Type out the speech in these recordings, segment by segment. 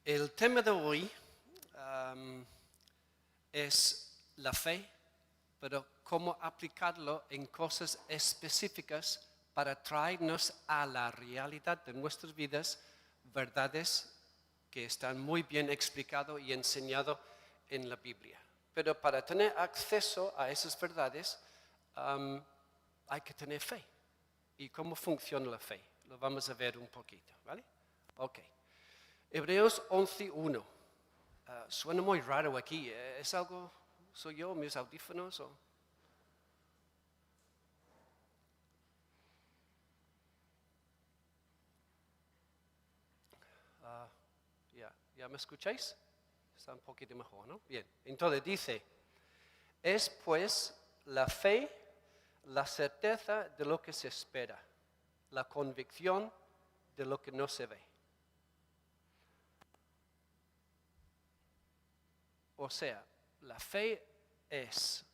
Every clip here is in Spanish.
El tema de hoy es la fe, pero cómo aplicarlo en cosas específicas para traernos a la realidad de nuestras vidas, verdades que están muy bien explicadas y enseñadas en la Biblia. Pero para tener acceso a esas verdades hay que tener fe. ¿Y cómo funciona la fe? Lo vamos a ver un poquito, ¿vale? Ok. Hebreos 11:1. Suena muy raro aquí. ¿Es algo? ¿Soy yo, mis audífonos? ¿Ya me escucháis? Está un poquito mejor, ¿no? Bien. Entonces dice, es pues la fe, la certeza de lo que se espera, la convicción de lo que no se ve. O sea, la fe es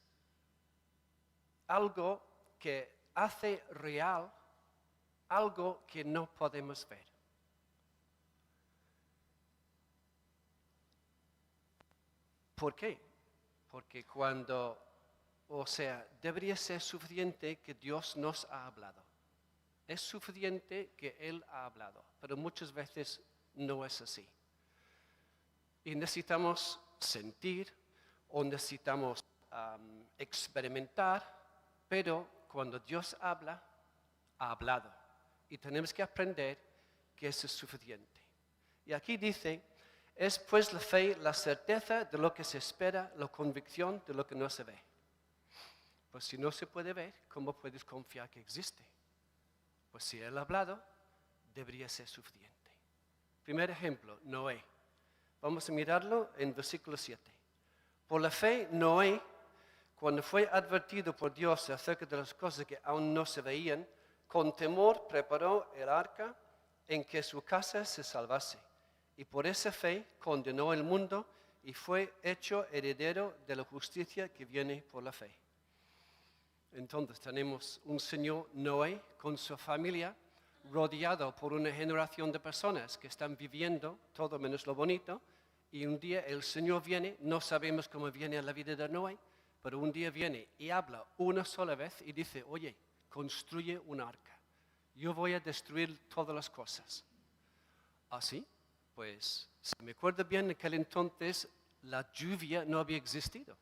algo que hace real algo que no podemos ver. ¿Por qué? Porque debería ser suficiente que Dios nos ha hablado. Es suficiente que Él ha hablado, pero muchas veces no es así. Y necesitamos sentir o necesitamos experimentar, pero cuando Dios habla, ha hablado. Y tenemos que aprender que eso es suficiente. Y aquí dice, es pues la fe, la certeza de lo que se espera, la convicción de lo que no se ve. Pues si no se puede ver, ¿cómo puedes confiar que existe? Pues si Él ha hablado, debería ser suficiente. Primer ejemplo, Noé. Vamos a mirarlo en versículo 7. Por la fe, Noé, cuando fue advertido por Dios acerca de las cosas que aún no se veían, con temor preparó el arca en que su casa se salvase. Y por esa fe condenó el mundo y fue hecho heredero de la justicia que viene por la fe. Entonces tenemos un señor Noé con su familia, rodeado por una generación de personas que están viviendo todo menos lo bonito, y un día el Señor viene, no sabemos cómo viene a la vida de Noé, pero un día viene y habla una sola vez y dice, oye, construye un arca, yo voy a destruir todas las cosas. ¿Así? Pues, si me acuerdo bien, en aquel entonces la lluvia no había existido.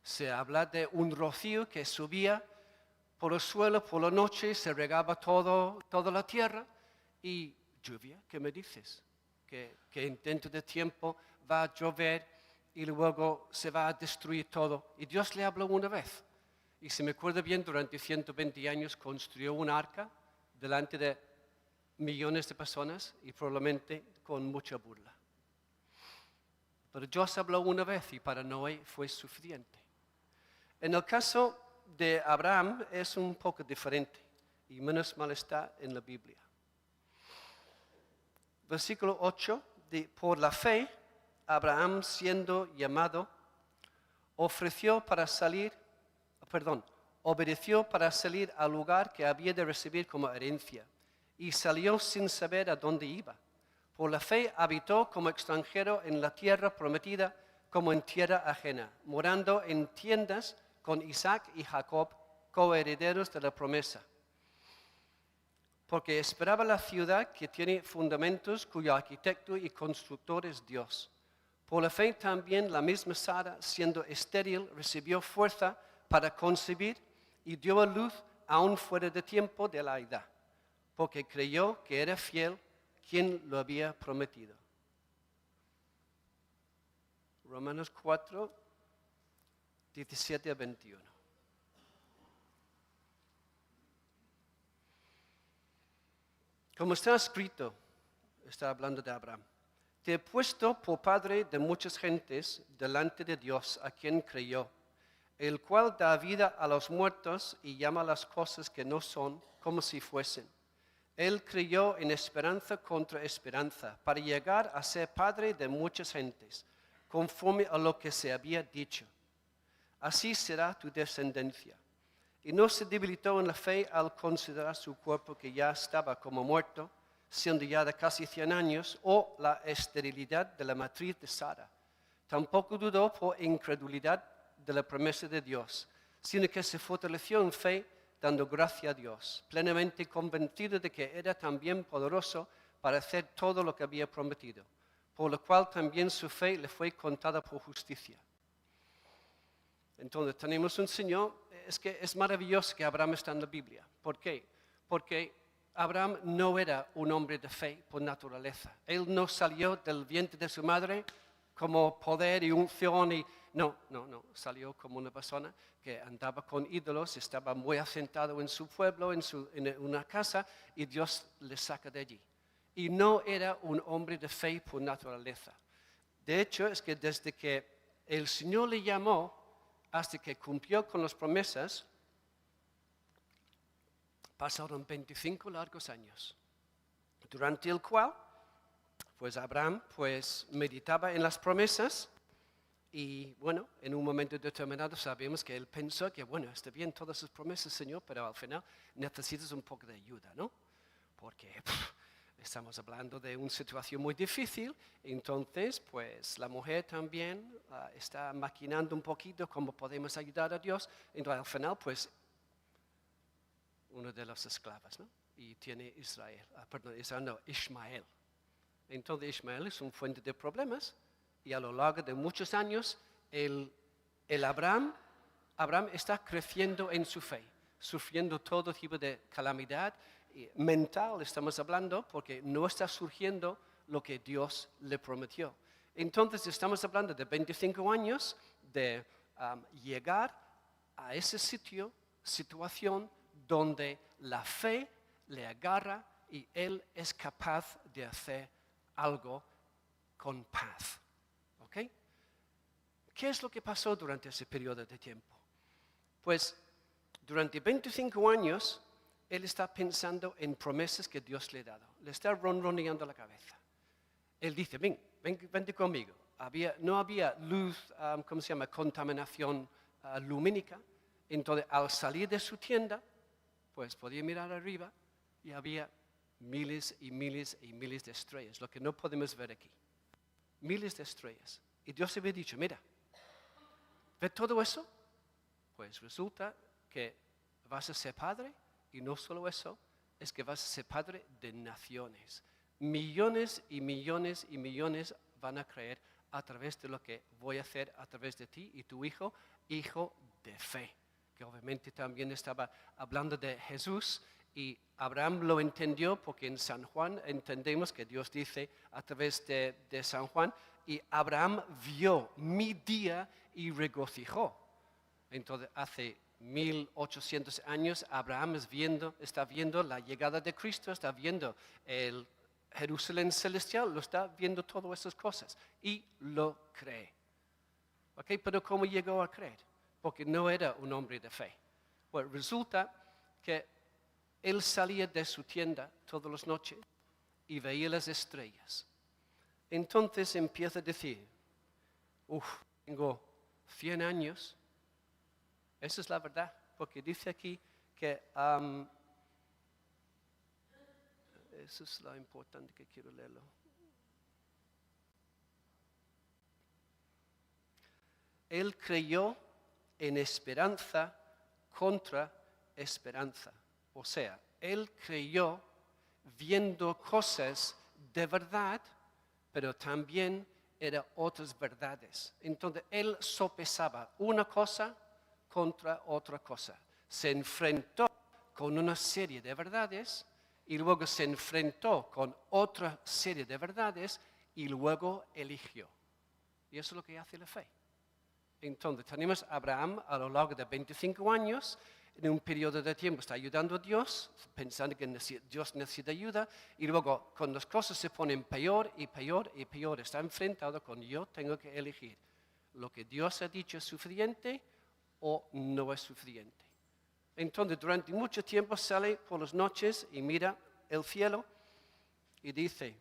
Se habla de un rocío que subía por el suelo, por la noche, se regaba toda la tierra y lluvia, ¿qué me dices? Que dentro de tiempo va a llover y luego se va a destruir todo. Y Dios le habló una vez. Y si me acuerdo bien, durante 120 años construyó un arca delante de millones de personas y probablemente con mucha burla. Pero Dios habló una vez y para Noé fue suficiente. En el caso de Abraham es un poco diferente y menos mal está en la Biblia. Versículo 8, por la fe, Abraham siendo llamado, obedeció para salir al lugar que había de recibir como herencia y salió sin saber a dónde iba. Por la fe habitó como extranjero en la tierra prometida como en tierra ajena, morando en tiendas con Isaac y Jacob, coherederos de la promesa. Porque esperaba la ciudad que tiene fundamentos, cuyo arquitecto y constructor es Dios. Por la fe también la misma Sara, siendo estéril, recibió fuerza para concebir y dio a luz aún fuera de tiempo de la edad, porque creyó que era fiel quien lo había prometido. Romanos 4, 17 a 21. Como está escrito, está hablando de Abraham, te he puesto por padre de muchas gentes delante de Dios a quien creyó, el cual da vida a los muertos y llama las cosas que no son como si fuesen. Él creyó en esperanza contra esperanza, para llegar a ser padre de muchas gentes, conforme a lo que se había dicho. Así será tu descendencia. Y no se debilitó en la fe al considerar su cuerpo que ya estaba como muerto, siendo ya de casi 100 años, o la esterilidad de la matriz de Sara. Tampoco dudó por incredulidad de la promesa de Dios, sino que se fortaleció en fe, dando gracia a Dios, plenamente convencido de que era también poderoso para hacer todo lo que había prometido, por lo cual también su fe le fue contada por justicia. Entonces tenemos un Señor, es que es maravilloso que Abraham está en la Biblia. ¿Por qué? Porque Abraham no era un hombre de fe por naturaleza. Él no salió del vientre de su madre como poder y unción y no, salió como una persona que andaba con ídolos, estaba muy asentado en su pueblo, en una casa, y Dios le saca de allí. Y no era un hombre de fe por naturaleza. De hecho, es que desde que el Señor le llamó hasta que cumplió con las promesas, pasaron 25 largos años, durante el cual pues Abraham meditaba en las promesas y bueno, en un momento determinado sabemos que él pensó que bueno, está bien todas sus promesas, Señor, pero al final necesitas un poco de ayuda, ¿no? Porque estamos hablando de una situación muy difícil, entonces pues la mujer también está maquinando un poquito cómo podemos ayudar a Dios, entonces al final pues uno de los esclavos, ¿no? Y tiene Ismael. Entonces Ismael es una fuente de problemas y a lo largo de muchos años Abraham está creciendo en su fe, sufriendo todo tipo de calamidad mental, estamos hablando, porque no está surgiendo lo que Dios le prometió. Entonces estamos hablando de 25 años de llegar a ese situación donde la fe le agarra y él es capaz de hacer algo con paz. ¿Ok? ¿Qué es lo que pasó durante ese periodo de tiempo? Pues durante 25 años él está pensando en promesas que Dios le ha dado. Le está ronroneando la cabeza. Él dice, vente conmigo. No había luz, contaminación lumínica. Entonces al salir de su tienda, pues podía mirar arriba y había miles y miles y miles de estrellas, lo que no podemos ver aquí. Miles de estrellas. Y Dios había dicho, mira, ¿ves todo eso? Pues resulta que vas a ser padre y no solo eso, es que vas a ser padre de naciones. Millones y millones y millones van a creer a través de lo que voy a hacer a través de ti y tu hijo de fe. Que obviamente también estaba hablando de Jesús y Abraham lo entendió porque en San Juan entendemos que Dios dice a través de San Juan y Abraham vio mi día y regocijó. Entonces hace 1800 años Abraham está viendo la llegada de Cristo, está viendo el Jerusalén celestial, lo está viendo todas esas cosas y lo cree. ¿Okay? Pero ¿cómo llegó a creer? Porque no era un hombre de fe. Bueno, resulta que él salía de su tienda todas las noches y veía las estrellas. Entonces empieza a decir, tengo 100 años. Esa es la verdad, porque dice aquí que eso es lo importante que quiero leerlo. Él creyó en esperanza contra esperanza. O sea, él creyó viendo cosas de verdad, pero también eran otras verdades. Entonces, él sopesaba una cosa contra otra cosa. Se enfrentó con una serie de verdades y luego se enfrentó con otra serie de verdades y luego eligió. Y eso es lo que hace la fe. Entonces tenemos a Abraham a lo largo de 25 años, en un periodo de tiempo está ayudando a Dios, pensando que Dios necesita ayuda, y luego cuando las cosas se ponen peor y peor y peor, está enfrentado con yo tengo que elegir. Lo que Dios ha dicho es suficiente o no es suficiente. Entonces durante mucho tiempo sale por las noches y mira el cielo y dice,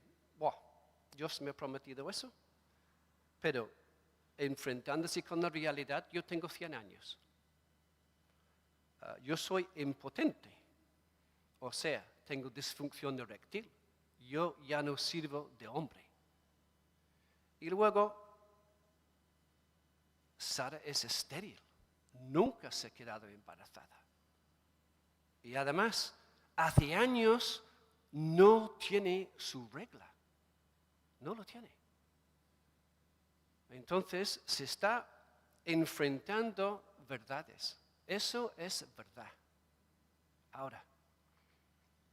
Dios me ha prometido eso, pero enfrentándose con la realidad, yo tengo 100 años. Yo soy impotente, o sea, tengo disfunción eréctil. yo ya no sirvo de hombre. Y luego, Sara es estéril, nunca se ha quedado embarazada. Y además, hace años no tiene su regla, no lo tiene. Entonces, se está enfrentando verdades. Eso es verdad. Ahora,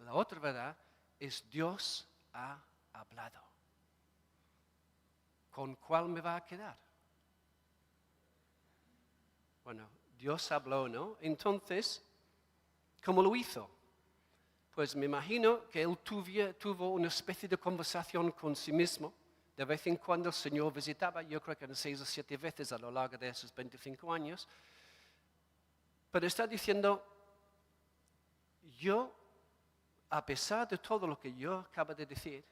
la otra verdad es Dios ha hablado. ¿Con cuál me va a quedar? Bueno, Dios habló, ¿no? Entonces, ¿cómo lo hizo? Pues me imagino que él tuvo una especie de conversación con sí mismo. De vez en cuando el Señor visitaba, yo creo que eran 6 o 7 veces a lo largo de esos 25 años. Pero está diciendo, yo, a pesar de todo lo que yo acabo de decir,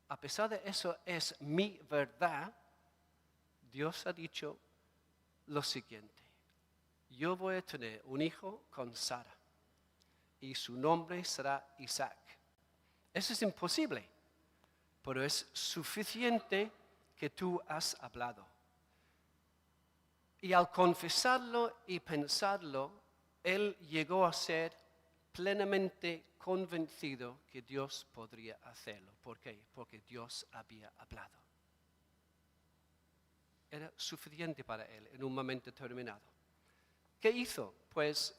a pesar de eso es mi verdad, Dios ha dicho lo siguiente. Yo voy a tener un hijo con Sara y su nombre será Isaac. Eso es imposible, pero es suficiente que tú has hablado. Y al confesarlo y pensarlo, él llegó a ser plenamente convencido que Dios podría hacerlo. ¿Por qué? Porque Dios había hablado. Era suficiente para él en un momento determinado. ¿Qué hizo? Pues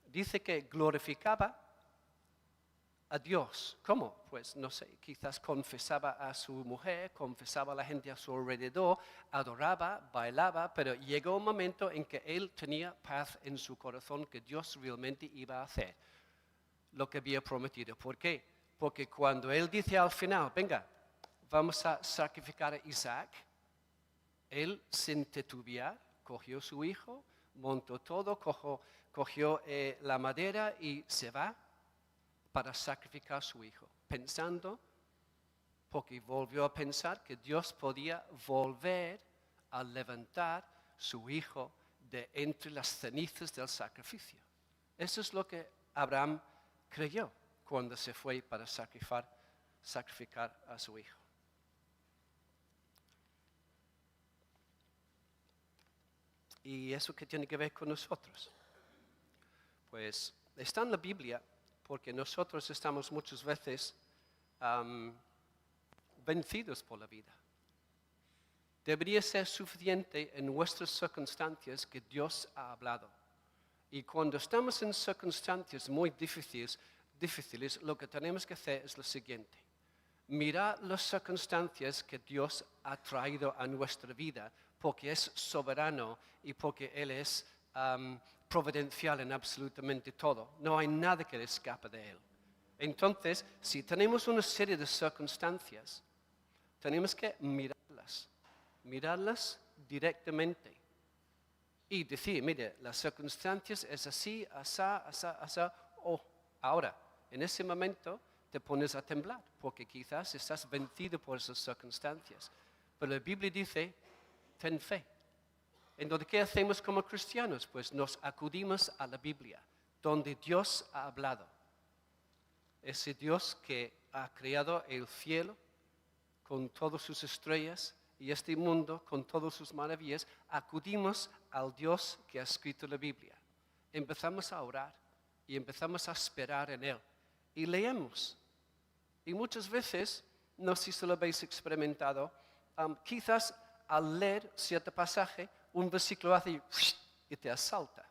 dice que glorificaba a Dios. ¿Cómo? Pues no sé, quizás confesaba a su mujer, confesaba a la gente a su alrededor, adoraba, bailaba, pero llegó un momento en que él tenía paz en su corazón que Dios realmente iba a hacer lo que había prometido. ¿Por qué? Porque cuando él dice al final, venga, vamos a sacrificar a Isaac, él sin titubear cogió su hijo, montó todo, cogió la madera y se va para sacrificar a su hijo, pensando, porque volvió a pensar que Dios podía volver a levantar su hijo de entre las cenizas del sacrificio. Eso es lo que Abraham creyó cuando se fue para sacrificar a su hijo. ¿Y eso qué tiene que ver con nosotros? Pues está en la Biblia, porque nosotros estamos muchas veces vencidos por la vida. Debería ser suficiente en nuestras circunstancias que Dios ha hablado. Y cuando estamos en circunstancias muy difíciles, lo que tenemos que hacer es lo siguiente. Mirar las circunstancias que Dios ha traído a nuestra vida, porque es soberano y porque Él es providencial en absolutamente todo. No hay nada que le escape de Él. Entonces, si tenemos una serie de circunstancias, tenemos que mirarlas directamente y decir, mire, las circunstancias es así, asá, ahora, en ese momento te pones a temblar, porque quizás estás vencido por esas circunstancias. Pero la Biblia dice, ten fe. Entonces, ¿qué hacemos como cristianos? Pues nos acudimos a la Biblia, donde Dios ha hablado. Ese Dios que ha creado el cielo con todas sus estrellas y este mundo con todas sus maravillas, acudimos al Dios que ha escrito la Biblia. Empezamos a orar y empezamos a esperar en Él. Y leemos. Y muchas veces, no sé si lo habéis experimentado, quizás al leer cierto pasaje, un versículo hace y te asalta.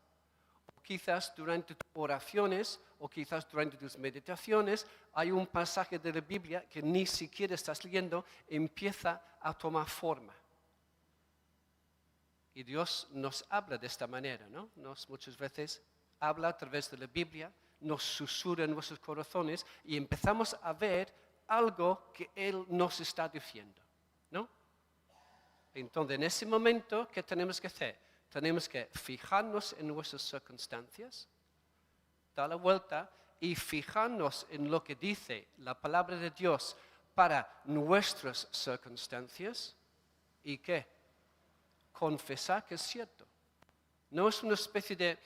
O quizás durante tus oraciones o quizás durante tus meditaciones hay un pasaje de la Biblia que ni siquiera estás leyendo, empieza a tomar forma. Y Dios nos habla de esta manera, ¿no? Nos muchas veces habla a través de la Biblia, nos susurra en nuestros corazones y empezamos a ver algo que Él nos está diciendo, ¿no? Entonces, en ese momento, ¿qué tenemos que hacer? Tenemos que fijarnos en nuestras circunstancias, dar la vuelta y fijarnos en lo que dice la palabra de Dios para nuestras circunstancias y ¿qué? Confesar que es cierto. No es una especie de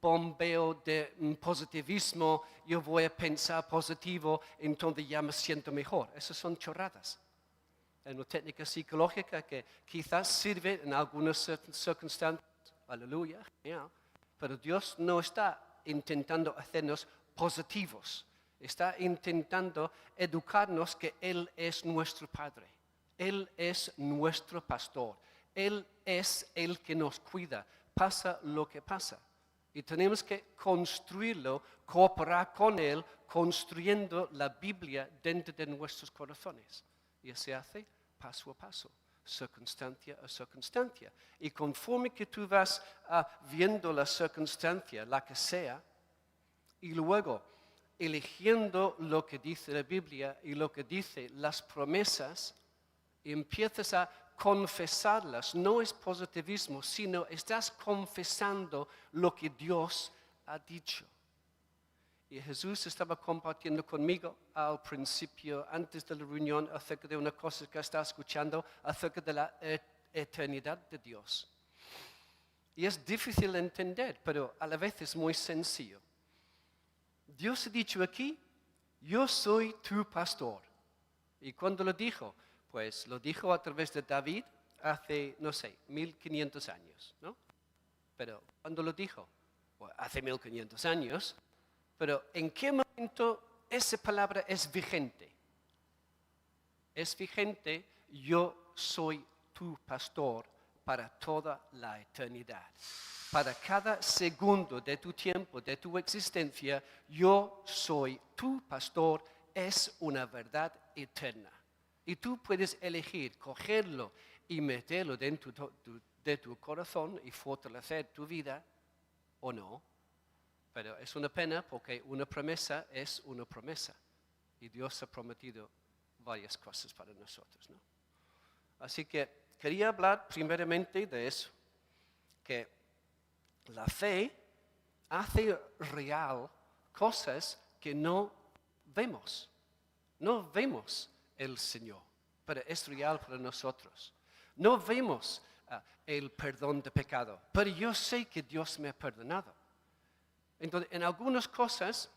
bombeo de positivismo, yo voy a pensar positivo, entonces ya me siento mejor. Esas son chorradas. Es una técnica psicológica que quizás sirve en algunas circunstancias, aleluya, genial, pero Dios no está intentando hacernos positivos, está intentando educarnos que Él es nuestro Padre, Él es nuestro pastor, Él es el que nos cuida, pasa lo que pasa. Y tenemos que construirlo, cooperar con Él, construyendo la Biblia dentro de nuestros corazones. Y se hace paso a paso, circunstancia a circunstancia. Y conforme que tú vas viendo la circunstancia, la que sea, y luego eligiendo lo que dice la Biblia y lo que dice las promesas, empiezas a confesarlas. No es positivismo, sino estás confesando lo que Dios ha dicho. Y Jesús estaba compartiendo conmigo al principio, antes de la reunión, acerca de una cosa que estaba escuchando, acerca de la eternidad de Dios. Y es difícil de entender, pero a la vez es muy sencillo. Dios ha dicho aquí, yo soy tu pastor. ¿Y cuándo lo dijo? Pues lo dijo a través de David hace, 1500 años, ¿no? Pero ¿cuándo lo dijo? Pues hace 1500 años. Pero ¿en qué momento esa palabra es vigente? Es vigente, yo soy tu pastor para toda la eternidad. Para cada segundo de tu tiempo, de tu existencia, yo soy tu pastor, es una verdad eterna. Y tú puedes elegir cogerlo y meterlo dentro de tu corazón y fortalecer tu vida o no. Pero es una pena porque una promesa es una promesa. Y Dios ha prometido varias cosas para nosotros, ¿no? Así que quería hablar primeramente de eso. Que la fe hace real cosas que no vemos. No vemos el Señor, pero es real para nosotros. No vemos el perdón de pecado, pero yo sé que Dios me ha perdonado. Entonces, en algunas cosas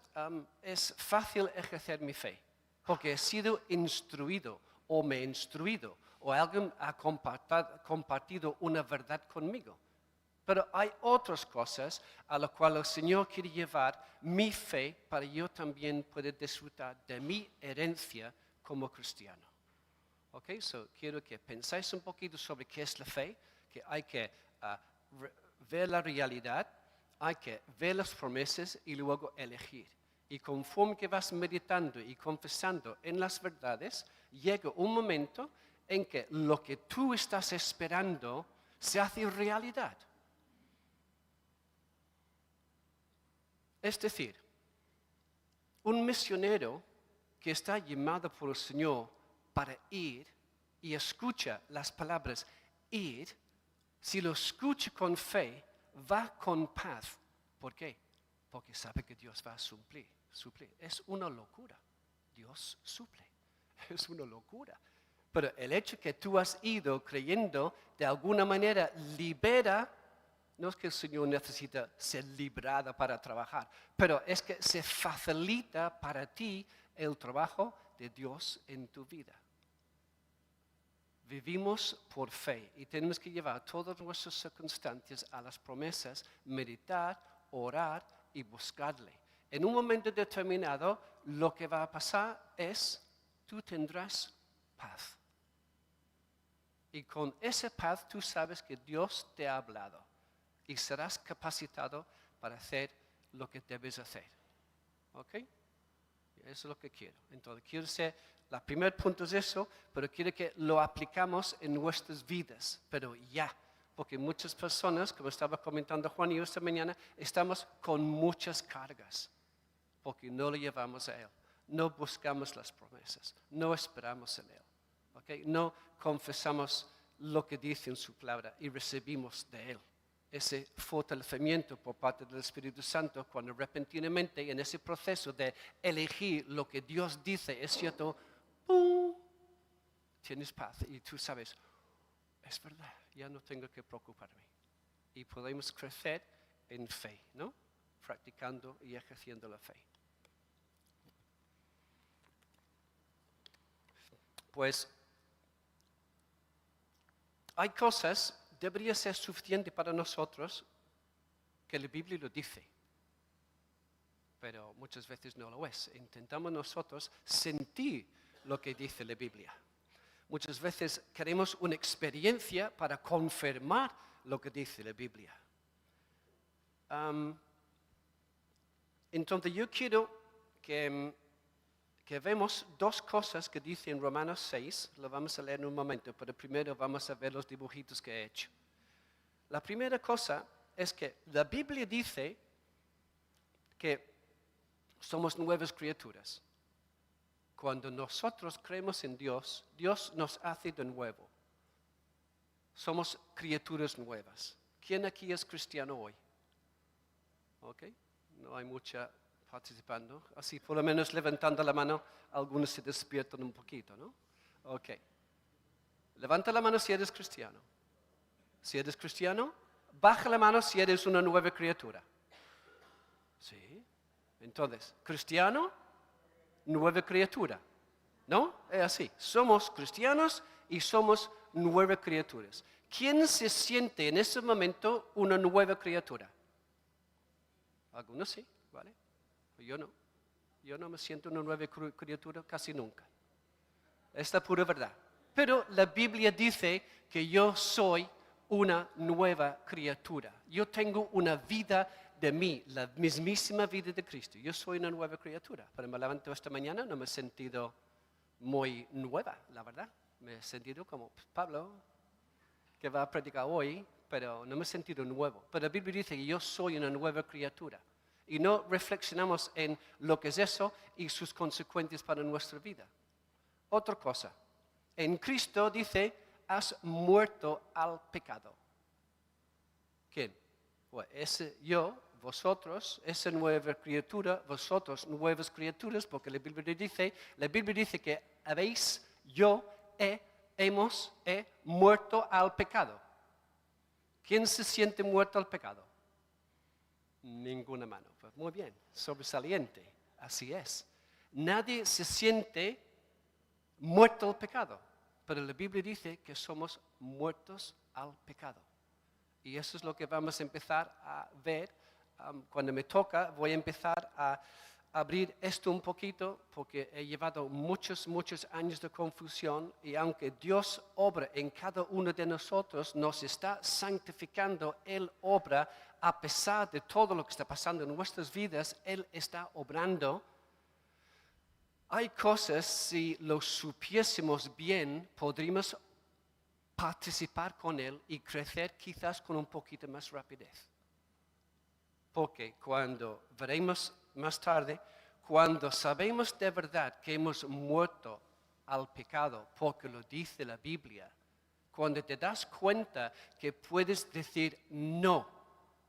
es fácil ejercer mi fe, porque he sido instruido o me he instruido, o alguien ha compartido una verdad conmigo. Pero hay otras cosas a las cuales el Señor quiere llevar mi fe para yo también poder disfrutar de mi herencia como cristiano. ¿Ok? So, quiero que pensáis un poquito sobre qué es la fe, que hay que ver la realidad, hay que ver las promesas y luego elegir. Y conforme que vas meditando y confesando en las verdades, llega un momento en que lo que tú estás esperando se hace realidad. Es decir, un misionero que está llamado por el Señor para ir y escucha las palabras ir, si lo escucha con fe, va con paz. ¿Por qué? Porque sabe que Dios va a suplir. Es una locura. Dios suple. Es una locura. Pero el hecho que tú has ido creyendo, de alguna manera libera. No es que el Señor necesita ser librada para trabajar, pero es que se facilita para ti el trabajo de Dios en tu vida. Vivimos por fe y tenemos que llevar todas nuestras circunstancias a las promesas, meditar, orar y buscarle. En un momento determinado, lo que va a pasar es, tú tendrás paz. Y con esa paz tú sabes que Dios te ha hablado. Y serás capacitado para hacer lo que debes hacer. ¿Ok? Eso es lo que quiero. Entonces, quiero ser, el primer punto es eso, pero quiero que lo aplicamos en nuestras vidas, pero ya. Porque muchas personas, como estaba comentando Juan y yo esta mañana, estamos con muchas cargas, porque no lo llevamos a Él. No buscamos las promesas, no esperamos en Él. ¿Ok? No confesamos lo que dice en su palabra y recibimos de Él. Ese fortalecimiento por parte del Espíritu Santo, cuando repentinamente en ese proceso de elegir lo que Dios dice es cierto, ¡pum!, tienes paz y tú sabes, es verdad, ya no tengo que preocuparme. Y podemos crecer en fe, ¿no? Practicando y ejerciendo la fe. Pues hay cosas, debería ser suficiente para nosotros que la Biblia lo dice, pero muchas veces no lo es. Intentamos nosotros sentir lo que dice la Biblia. Muchas veces queremos una experiencia para confirmar lo que dice la Biblia. Entonces yo quiero que vemos dos cosas que dice en Romanos 6, lo vamos a leer en un momento, pero primero vamos a ver los dibujitos que he hecho. La primera cosa es que la Biblia dice que somos nuevas criaturas. Cuando nosotros creemos en Dios, Dios nos hace de nuevo. Somos criaturas nuevas. ¿Quién aquí es cristiano hoy? ¿Ok? No hay mucha participando. Así, por lo menos levantando la mano, algunos se despiertan un poquito, ¿no? Ok. Levanta la mano si eres cristiano. Si eres cristiano, baja la mano si eres una nueva criatura. ¿Sí? Entonces, cristiano, nueva criatura. ¿No? Es así. Somos cristianos y somos nuevas criaturas. ¿Quién se siente en ese momento una nueva criatura? Algunos sí, ¿vale? Yo no. Yo no me siento una nueva criatura casi nunca. Es la pura verdad. Pero la Biblia dice que yo soy una nueva criatura. Yo tengo una vida de mí, la mismísima vida de Cristo. Yo soy una nueva criatura. Pero me levanto esta mañana, no me he sentido muy nueva, la verdad. Me he sentido como Pablo, que va a predicar hoy, pero no me he sentido nuevo. Pero la Biblia dice que yo soy una nueva criatura. Y no reflexionamos en lo que es eso y sus consecuencias para nuestra vida. Otra cosa, en Cristo dice, has muerto al pecado. ¿Quién? Pues ese yo, vosotros, esa nueva criatura, vosotros nuevas criaturas, porque la Biblia dice que hemos muerto al pecado. ¿Quién se siente muerto al pecado? Ninguna mano. Pues muy bien, sobresaliente, así es. Nadie se siente muerto al pecado, pero la Biblia dice que somos muertos al pecado. Y eso es lo que vamos a empezar a ver. Cuando me toca, voy a empezar a abrir esto un poquito, porque he llevado muchos años de confusión, y aunque Dios obra en cada uno de nosotros, nos está santificando, Él obra a pesar de todo lo que está pasando en nuestras vidas, Él está obrando. Hay cosas, si lo supiésemos bien, podríamos participar con Él y crecer quizás con un poquito más rapidez. Porque cuando veremos más tarde, cuando sabemos de verdad que hemos muerto al pecado, porque lo dice la Biblia, cuando te das cuenta que puedes decir no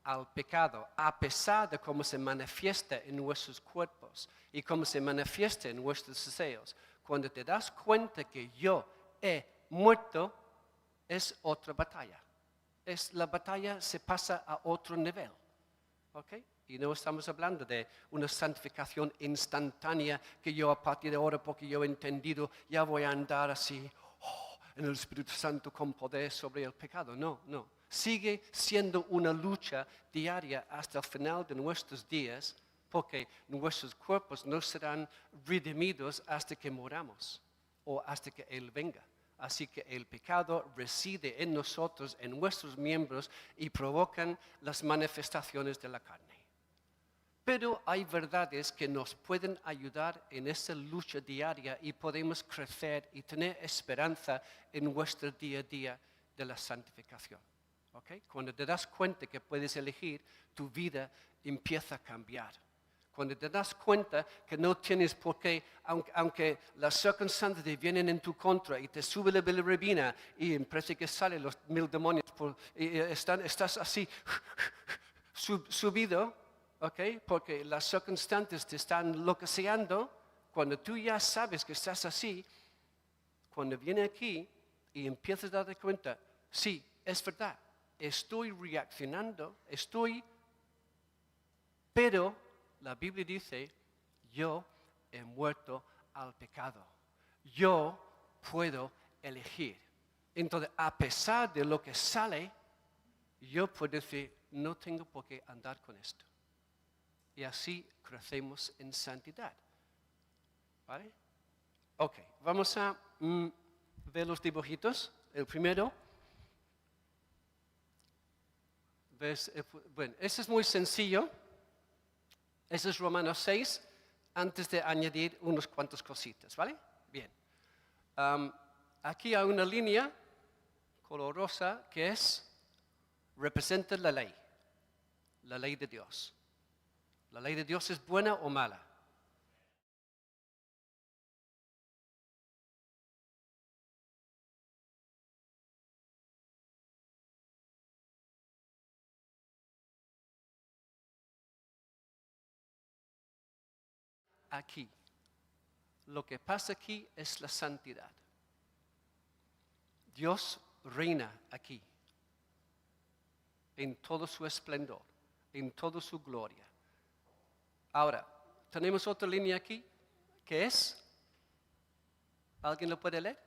al pecado, a pesar de cómo se manifiesta en nuestros cuerpos y cómo se manifiesta en nuestros deseos, cuando te das cuenta que yo he muerto, es otra batalla. La batalla se pasa a otro nivel. ¿Okay? Y no estamos hablando de una santificación instantánea que yo a partir de ahora, porque yo he entendido, ya voy a andar así en el Espíritu Santo con poder sobre el pecado. No. Sigue siendo una lucha diaria hasta el final de nuestros días, porque nuestros cuerpos no serán redimidos hasta que moramos o hasta que Él venga. Así que el pecado reside en nosotros, en nuestros miembros, y provocan las manifestaciones de la carne. Pero hay verdades que nos pueden ayudar en esa lucha diaria y podemos crecer y tener esperanza en nuestro día a día de la santificación. ¿Okay? Cuando te das cuenta que puedes elegir, tu vida empieza a cambiar. Cuando te das cuenta que no tienes por qué, aunque las circunstancias vienen en tu contra y te sube la bilirrubina y parece que salen los 1000 demonios, estás así subido, ¿okay? Porque las circunstancias te están enloqueciendo. Cuando tú ya sabes que estás así, cuando viene aquí y empiezas a darte cuenta, sí, es verdad, estoy reaccionando, estoy Pero la Biblia dice, yo he muerto al pecado. Yo puedo elegir. Entonces, a pesar de lo que sale, yo puedo decir, no tengo por qué andar con esto. Y así crecemos en santidad. ¿Vale? Ok, vamos a ver los dibujitos. El primero. ¿Ves? Bueno, ese es muy sencillo. Ese es Romanos 6, antes de añadir unas cuantas cositas, ¿vale? Bien. Aquí hay una línea color rosa que representa la ley de Dios. ¿La ley de Dios es buena o mala? Aquí. Lo que pasa aquí es la santidad. Dios reina aquí, en todo su esplendor, en toda su gloria. Ahora, tenemos otra línea aquí, que es, ¿alguien lo puede leer?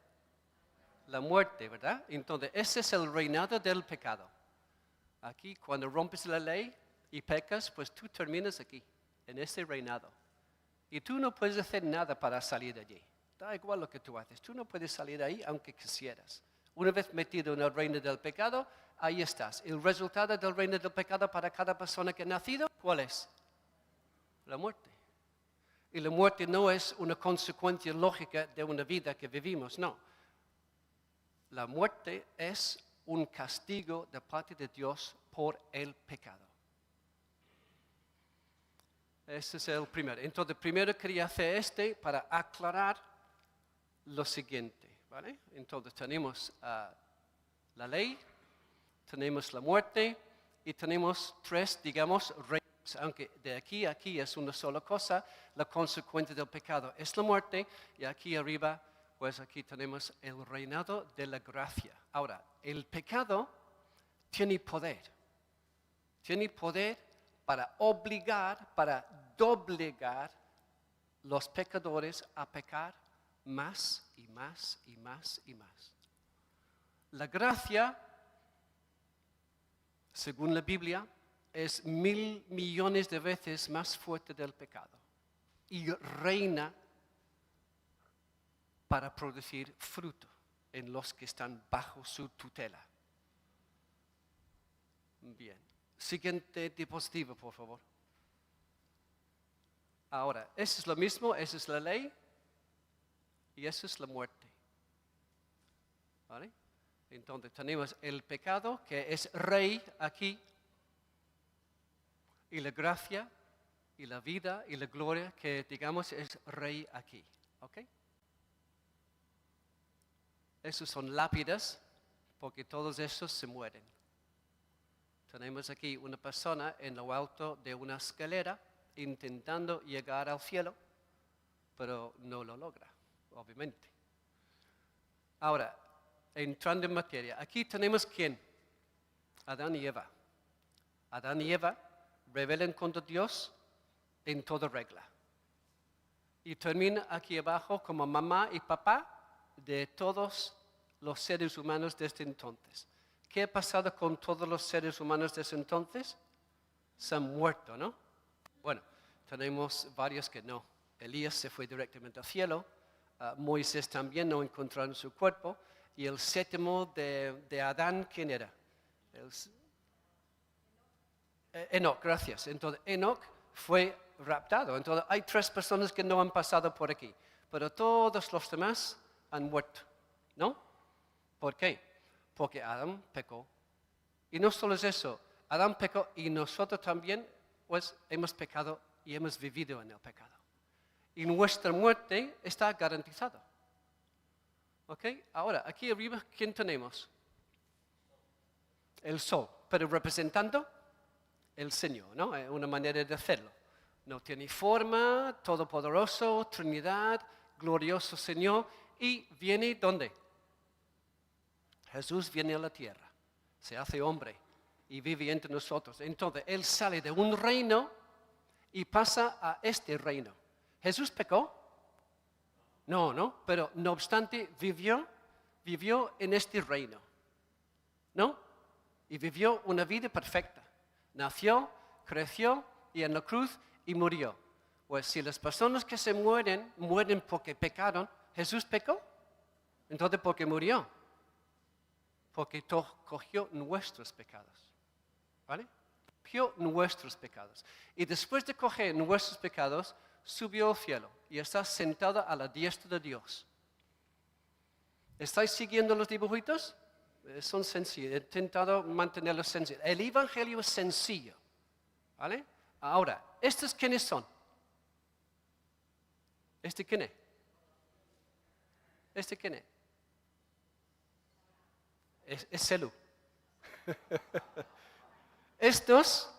La muerte, ¿verdad? Entonces, ese es el reinado del pecado. Aquí, cuando rompes la ley y pecas, pues tú terminas aquí, en ese reinado. Y tú no puedes hacer nada para salir de allí. Da igual lo que tú haces. Tú no puedes salir de ahí aunque quisieras. Una vez metido en el reino del pecado, ahí estás. El resultado del reino del pecado para cada persona que ha nacido, ¿cuál es? La muerte. Y la muerte no es una consecuencia lógica de una vida que vivimos, no. La muerte es un castigo de parte de Dios por el pecado. Ese es el primero. Entonces, primero quería hacer para aclarar lo siguiente, ¿vale? Entonces, tenemos la ley, tenemos la muerte y tenemos tres, digamos, reinos. Aunque de aquí a aquí es una sola cosa, la consecuencia del pecado es la muerte y aquí arriba, pues aquí tenemos el reinado de la gracia. Ahora, el pecado tiene poder. Tiene poder para obligar, para doblegar los pecadores a pecar más y más y más y más. La gracia, según la Biblia, es 1.000 millones de veces más fuerte del pecado y reina para producir fruto en los que están bajo su tutela. Bien. Siguiente diapositiva, por favor. Ahora, eso es lo mismo, esa es la ley y esa es la muerte. ¿Vale? Entonces tenemos el pecado que es rey aquí y la gracia y la vida y la gloria que digamos es rey aquí. ¿Ok? Esos son lápidas porque todos esos se mueren. Tenemos aquí una persona en lo alto de una escalera intentando llegar al cielo, pero no lo logra, obviamente. Ahora, entrando en materia, aquí tenemos ¿quién? Adán y Eva. Adán y Eva rebelan contra Dios en toda regla. Y termina aquí abajo como mamá y papá de todos los seres humanos desde entonces. ¿Qué ha pasado con todos los seres humanos desde entonces? Se han muerto, ¿no? Bueno, tenemos varios que no. Elías se fue directamente al cielo. Moisés también no encontraron su cuerpo. Y el séptimo de Adán, ¿quién era? Enoc, gracias. Entonces, Enoc fue raptado. Entonces, hay 3 personas que no han pasado por aquí. Pero todos los demás han muerto, ¿no? ¿Por qué? Porque Adán pecó. Y no solo es eso, Adán pecó y nosotros también pues hemos pecado y hemos vivido en el pecado. Y nuestra muerte está garantizada. ¿Ok? Ahora, aquí arriba, ¿quién tenemos? El sol, pero representando el Señor, ¿no? Es una manera de hacerlo. No tiene forma, todopoderoso, Trinidad, glorioso Señor. ¿Y viene dónde? Jesús viene a la tierra, se hace hombre y vive entre nosotros. Entonces, Él sale de un reino y pasa a este reino. ¿Jesús pecó? No, pero no obstante vivió en este reino, ¿no? Y vivió una vida perfecta. Nació, creció y en la cruz y murió. Pues si las personas que se mueren porque pecaron, ¿Jesús pecó? Entonces, ¿por qué murió? Porque cogió nuestros pecados, ¿vale? Cogió nuestros pecados. Y después de coger nuestros pecados, subió al cielo y está sentado a la diestra de Dios. ¿Estáis siguiendo los dibujitos? Son sencillos. He intentado mantenerlos sencillos. El Evangelio es sencillo, ¿vale? Ahora, ¿estos quiénes son? ¿Este quién es? ¿Este quién es? Es Celu. Estos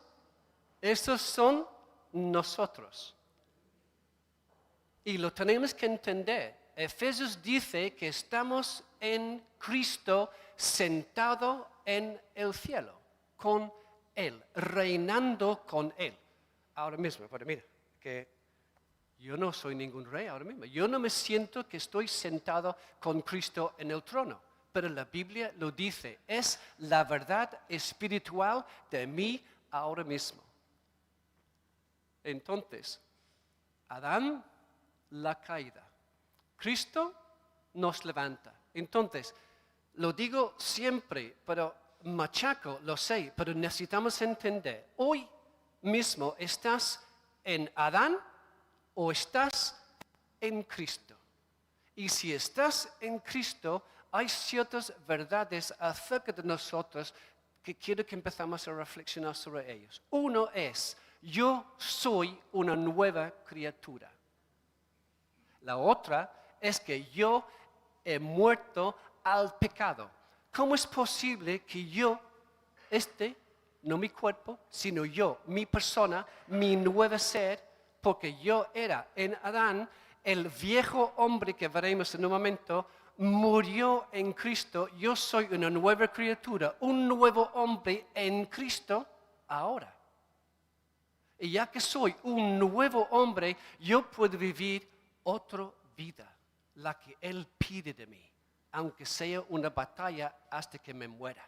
son nosotros. Y lo tenemos que entender. Efesios dice que estamos en Cristo sentado en el cielo, con Él, reinando con Él. Ahora mismo, pero mira, que yo no soy ningún rey ahora mismo. Yo no me siento que estoy sentado con Cristo en el trono. Pero la Biblia lo dice, es la verdad espiritual de mí ahora mismo. Entonces, Adán, la caída. Cristo nos levanta. Entonces, lo digo siempre, pero machaco, lo sé, pero necesitamos entender. Hoy mismo estás en Adán o estás en Cristo. Y si estás en Cristo, hay ciertas verdades acerca de nosotros que quiero que empezamos a reflexionar sobre ellos. Uno es, yo soy una nueva criatura. La otra es que yo he muerto al pecado. ¿Cómo es posible que yo, no mi cuerpo, sino yo, mi persona, mi nuevo ser, porque yo era en Adán, el viejo hombre que veremos en un momento, murió en Cristo, yo soy una nueva criatura, un nuevo hombre en Cristo ahora. Y ya que soy un nuevo hombre, yo puedo vivir otra vida, la que Él pide de mí, aunque sea una batalla hasta que me muera.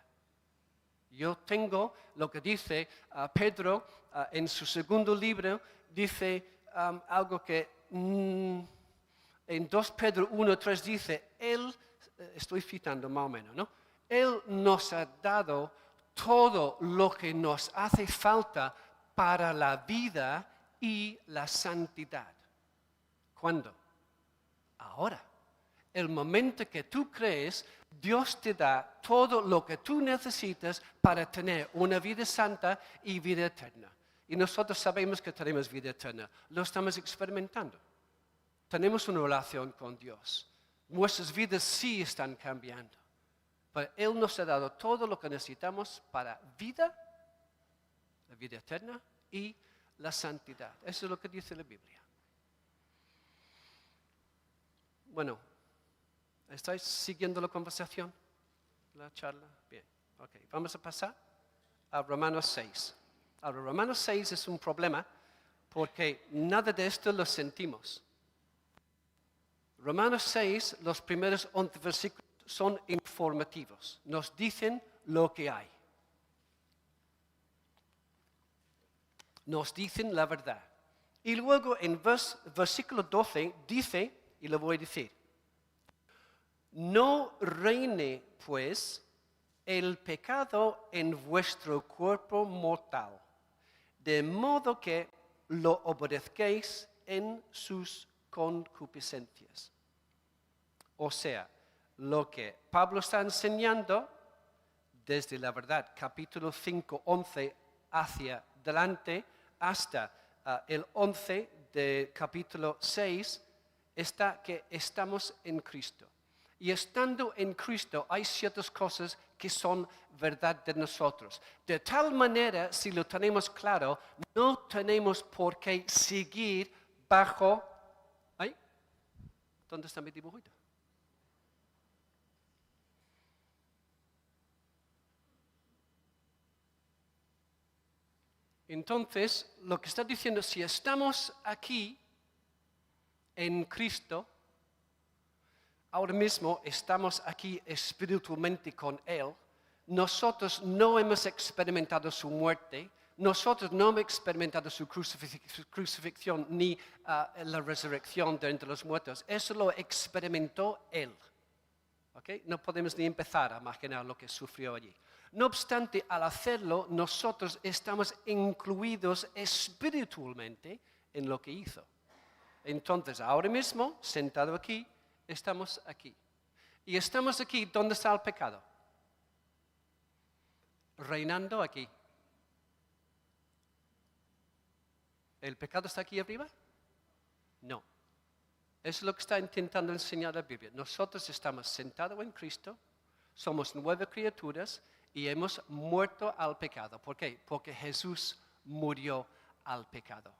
Yo tengo lo que dice Pedro en su segundo libro, dice algo que en 2 Pedro 1:3 dice, Él, estoy citando más o menos, ¿no? Él nos ha dado todo lo que nos hace falta para la vida y la santidad. ¿Cuándo? Ahora. El momento que tú crees, Dios te da todo lo que tú necesitas para tener una vida santa y vida eterna. Y nosotros sabemos que tenemos vida eterna. Lo estamos experimentando. Tenemos una relación con Dios. Nuestras vidas sí están cambiando. Pero Él nos ha dado todo lo que necesitamos para vida, la vida eterna y la santidad. Eso es lo que dice la Biblia. Bueno, ¿estáis siguiendo la conversación? ¿La charla? Bien, ok. Vamos a pasar a Romanos 6. Ahora, Romanos 6 es un problema porque nada de esto lo sentimos. Romanos 6, los primeros 11 versículos son informativos. Nos dicen lo que hay. Nos dicen la verdad. Y luego en versículo 12 dice, y lo voy a decir, no reine, pues, el pecado en vuestro cuerpo mortal, de modo que lo obedezcáis en sus concupiscencias. O sea, lo que Pablo está enseñando, desde la verdad, capítulo 5, 11, hacia adelante, hasta el 11 de capítulo 6, está que estamos en Cristo. Y estando en Cristo hay ciertas cosas que son verdad de nosotros. De tal manera, si lo tenemos claro, no tenemos por qué seguir bajo... ¿Ay? ¿Dónde está mi dibujito? Entonces, lo que está diciendo, si estamos aquí en Cristo, ahora mismo estamos aquí espiritualmente con Él, nosotros no hemos experimentado su muerte, nosotros no hemos experimentado su crucifixión ni la resurrección de entre los muertos. Eso lo experimentó Él. ¿Okay? No podemos ni empezar a imaginar lo que sufrió allí. No obstante, al hacerlo, nosotros estamos incluidos espiritualmente en lo que hizo. Entonces, ahora mismo, sentado aquí, estamos aquí. Y estamos aquí, ¿dónde está el pecado? Reinando aquí. ¿El pecado está aquí arriba? No. Eso es lo que está intentando enseñar la Biblia. Nosotros estamos sentados en Cristo, somos nuevas criaturas y hemos muerto al pecado. ¿Por qué? Porque Jesús murió al pecado.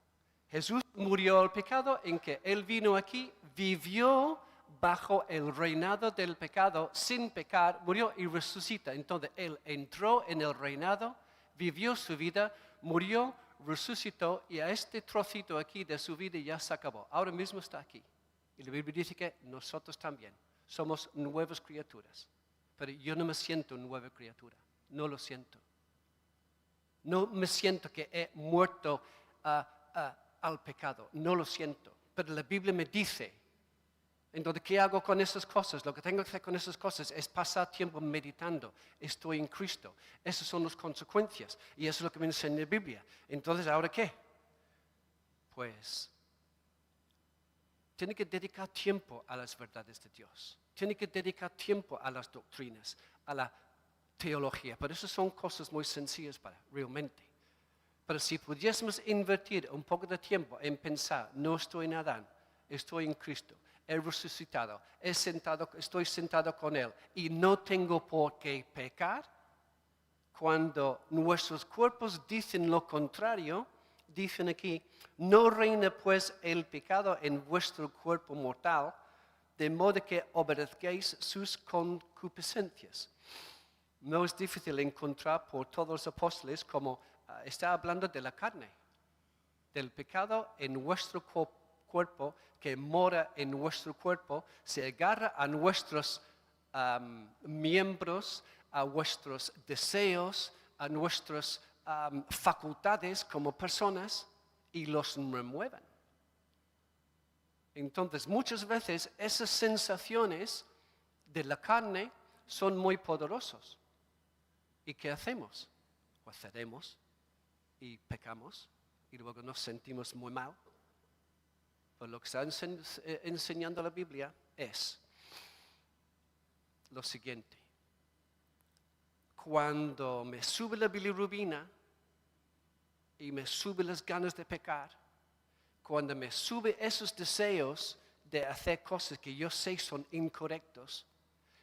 Jesús murió al pecado en que Él vino aquí, vivió bajo el reinado del pecado sin pecar, murió y resucita. Entonces Él entró en el reinado, vivió su vida, murió, resucitó y a este trocito aquí de su vida ya se acabó. Ahora mismo está aquí. Y la Biblia dice que nosotros también somos nuevas criaturas. Pero yo no me siento nueva criatura, no lo siento. No me siento que he muerto al pecado, no lo siento. Pero la Biblia me dice, entonces, ¿qué hago con esas cosas? Lo que tengo que hacer con esas cosas es pasar tiempo meditando. Estoy en Cristo. Esas son las consecuencias. Y eso es lo que me enseña la Biblia. Entonces, ¿ahora qué? Pues, tiene que dedicar tiempo a las verdades de Dios. Tiene que dedicar tiempo a las doctrinas, a la teología. Pero eso son cosas muy sencillas realmente. Pero si pudiésemos invertir un poco de tiempo en pensar, no estoy en Adán, estoy en Cristo. He resucitado, estoy sentado con Él y no tengo por qué pecar. Cuando nuestros cuerpos dicen lo contrario, dicen aquí, no reina pues el pecado en vuestro cuerpo mortal, de modo que obedezcáis sus concupiscencias. No es difícil encontrar por todos los apóstoles como está hablando de la carne, del pecado en vuestro cuerpo que mora en nuestro cuerpo, se agarra a nuestros miembros, a vuestros deseos, a nuestras facultades como personas y los remueven. Entonces, muchas veces esas sensaciones de la carne son muy poderosas. ¿Y qué hacemos? Pues cedemos y pecamos y luego nos sentimos muy mal. Pues lo que está enseñando la Biblia es lo siguiente. Cuando me sube la bilirrubina y me sube las ganas de pecar, cuando me sube esos deseos de hacer cosas que yo sé son incorrectos,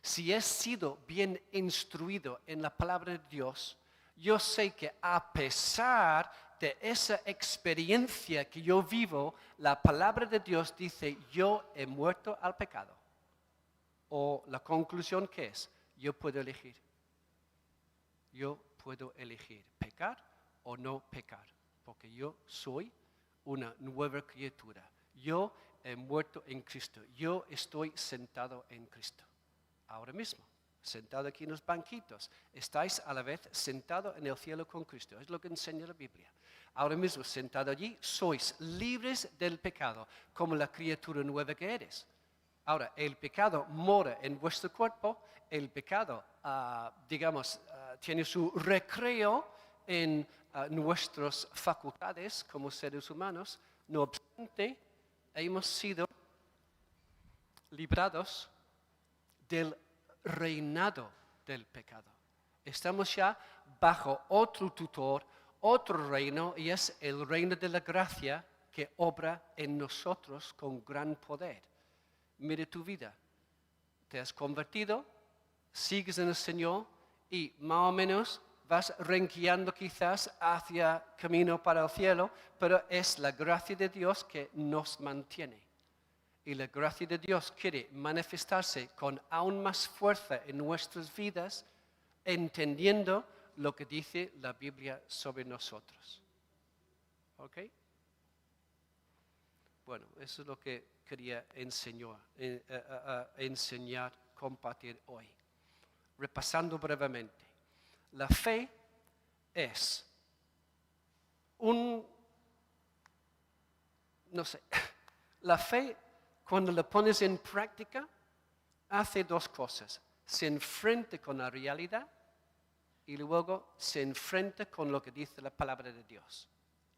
si he sido bien instruido en la palabra de Dios, yo sé que a pesar de esa experiencia que yo vivo, la palabra de Dios dice, yo he muerto al pecado. O la conclusión que es, yo puedo elegir. Yo puedo elegir pecar o no pecar, porque yo soy una nueva criatura. Yo he muerto en Cristo. Yo estoy sentado en Cristo. Ahora mismo, sentado aquí en los banquitos, estáis a la vez sentado en el cielo con Cristo. Es lo que enseña la Biblia. Ahora mismo, sentado allí, sois libres del pecado, como la criatura nueva que eres. Ahora, el pecado mora en vuestro cuerpo, el pecado, tiene su recreo en nuestras facultades como seres humanos. No obstante, hemos sido librados del reinado del pecado. Estamos ya bajo otro tutor, otro reino, y es el reino de la gracia que obra en nosotros con gran poder. Mire tu vida. Te has convertido, sigues en el Señor y más o menos vas renqueando quizás hacia camino para el cielo, pero es la gracia de Dios que nos mantiene. Y la gracia de Dios quiere manifestarse con aún más fuerza en nuestras vidas, entendiendo lo que dice la Biblia sobre nosotros. ¿Ok? Bueno, eso es lo que quería enseñar, compartir hoy. Repasando brevemente. La fe es la fe, cuando la pones en práctica, hace dos cosas. Se enfrenta con la realidad y luego se enfrenta con lo que dice la palabra de Dios.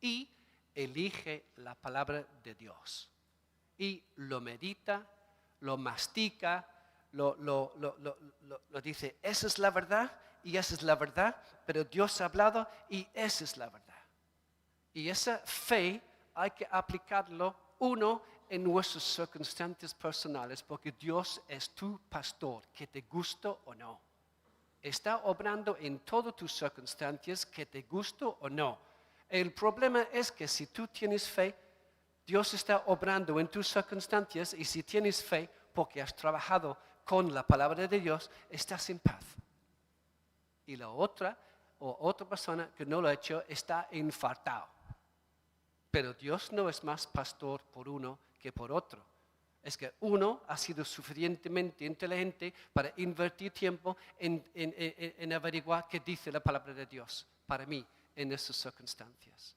Y elige la palabra de Dios. Y lo medita, lo mastica, lo dice, esa es la verdad y esa es la verdad, pero Dios ha hablado y esa es la verdad. Y esa fe hay que aplicarlo, uno, en nuestras circunstancias personales, porque Dios es tu pastor, que te guste o no. Está obrando en todas tus circunstancias, que te guste o no. El problema es que si tú tienes fe, Dios está obrando en tus circunstancias, y si tienes fe, porque has trabajado con la palabra de Dios, estás en paz. Y la otra persona que no lo ha hecho está infartado. Pero Dios no es más pastor por uno que por otro. Es que uno ha sido suficientemente inteligente para invertir tiempo en averiguar qué dice la palabra de Dios para mí en esas circunstancias.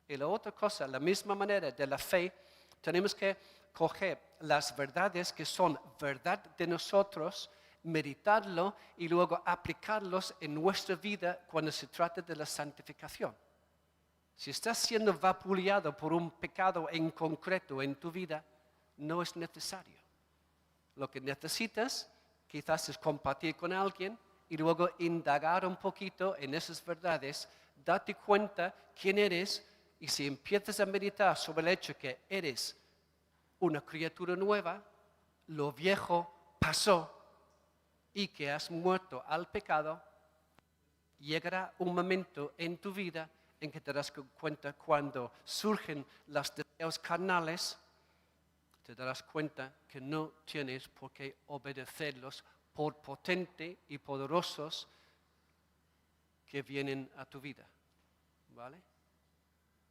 Y la otra cosa, la misma manera de la fe, tenemos que coger las verdades que son verdad de nosotros, meditarlo y luego aplicarlos en nuestra vida cuando se trata de la santificación. Si estás siendo vapuleado por un pecado en concreto en tu vida, no es necesario. Lo que necesitas quizás es compartir con alguien y luego indagar un poquito en esas verdades, darte cuenta quién eres, y si empiezas a meditar sobre el hecho que eres una criatura nueva, lo viejo pasó y que has muerto al pecado, llegará un momento en tu vida en que te darás cuenta cuando surgen los deseos carnales, te darás cuenta que no tienes por qué obedecerlos por potentes y poderosos que vienen a tu vida. ¿Vale?